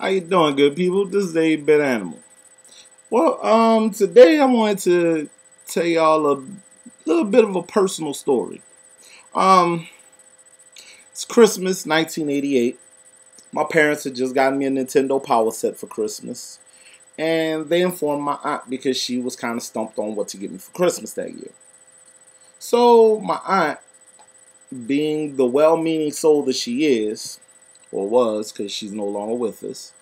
How you doing, good people? This is a bit animal. Well, today I wanted to tell y'all a little bit of a personal story. Um, it's Christmas 1988. My parents had just gotten me a Nintendo Power Set for Christmas, and they informed my aunt because she was kind of stumped on what to get me for Christmas that year. So my aunt, being the well-meaning soul that she is, or was, because she's no longer with us,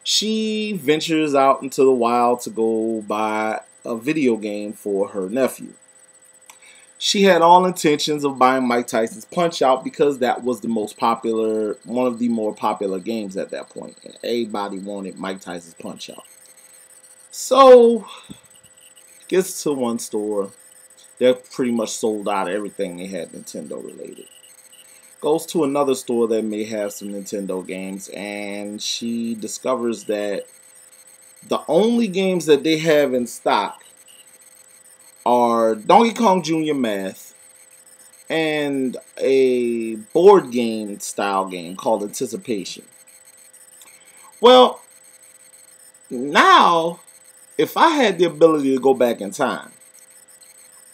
she ventures out into the wild to go buy a video game for her nephew. She had all intentions of buying Mike Tyson's Punch-Out because that was the most popular, one of the more popular games at that point. And everybody wanted Mike Tyson's Punch-Out. So, gets to one store. They're pretty much sold out of everything they had Nintendo related. Goes to another store that may have some Nintendo games, and she discovers that the only games that they have in stock are Donkey Kong Jr. Math and a board game style game called Anticipation. Well, now, if I had the ability to go back in time,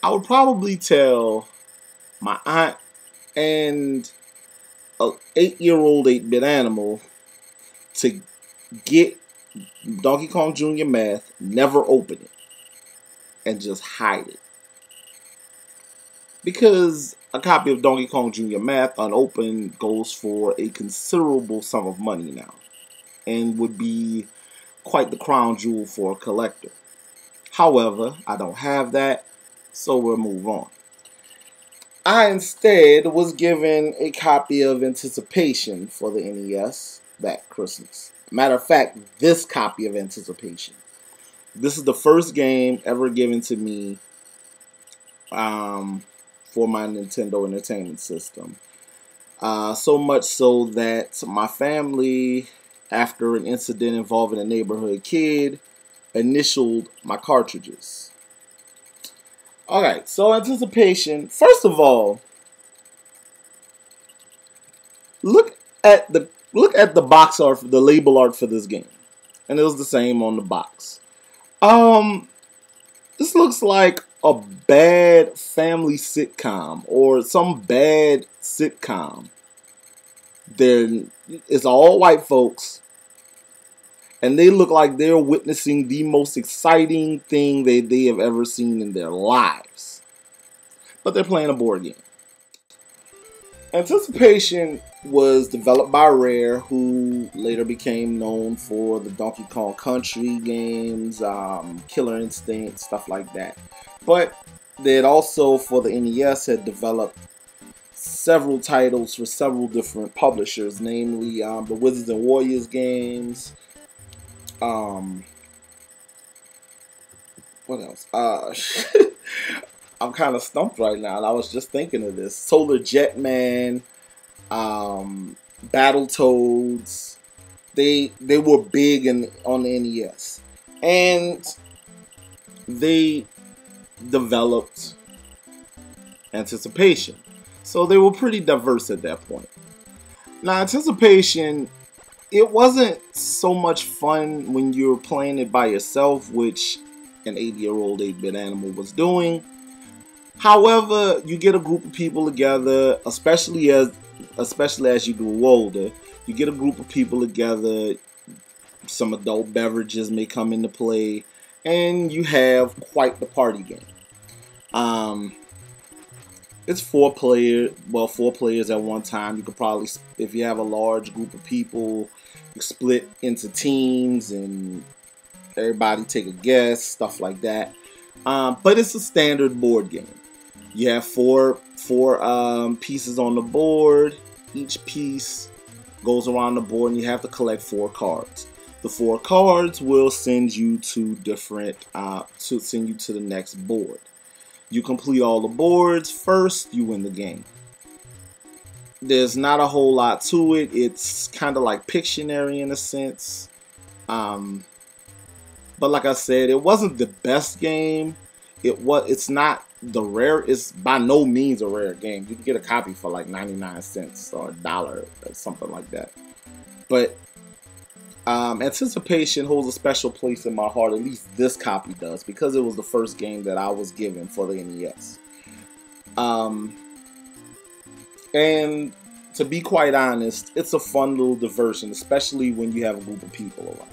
I would probably tell my aunt and an 8-year-old 8-bit animal to get Donkey Kong Jr. Math, never open it, and just hide it. Because a copy of Donkey Kong Jr. Math unopened goes for a considerable sum of money now, and would be quite the crown jewel for a collector. However, I don't have that, so we'll move on. I instead was given a copy of Anticipation for the NES that Christmas. Matter of fact, this copy of Anticipation. This is the first game ever given to me for my Nintendo Entertainment System. So much so that my family, after an incident involving a neighborhood kid, initialed my cartridges. Alright, so Anticipation. First of all, look at the box art, the label art for this game. And it was the same on the box. This looks like a bad family sitcom or some bad sitcom. It's all white folks, and they look like they're witnessing the most exciting thing they have ever seen in their lives. But they're playing a board game. Anticipation was developed by Rare, who later became known for the Donkey Kong Country games, Killer Instinct, stuff like that. But they had also, for the NES, had developed several titles for several different publishers, namely the Wizards and Warriors games. What else? I'm kind of stumped right now, and I was just thinking of this. Solar Jetman, Battletoads. They were big on the NES, and they developed Anticipation. So they were pretty diverse at that point. Now, Anticipation, it wasn't so much fun when you were playing it by yourself, which an 8-year-old 8-bit animal was doing. However, you get a group of people together, especially as you grew older. You get a group of people together, some adult beverages may come into play, and you have quite the party game. It's 4 players at one time. You could probably, if you have a large group of people, you split into teams and everybody take a guess, stuff like that. But it's a standard board game. You have four pieces on the board. Each piece goes around the board, and you have to collect 4 cards. The 4 cards will send you to the next board. You complete all the boards first, you win the game. There's not a whole lot to it. It's kind of like Pictionary in a sense. But like I said, it wasn't the best game. It's not the rare. It's by no means a rare game. You can get a copy for like 99 cents or $1 or something like that. But Anticipation holds a special place in my heart, at least this copy does, because it was the first game that I was given for the NES. And to be quite honest, it's a fun little diversion, especially when you have a group of people around.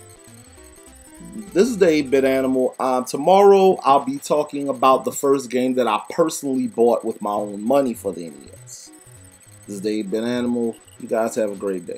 This is the 8-Bit Animal. Tomorrow, I'll be talking about the first game that I personally bought with my own money for the NES. This is the 8-Bit Animal. You guys have a great day.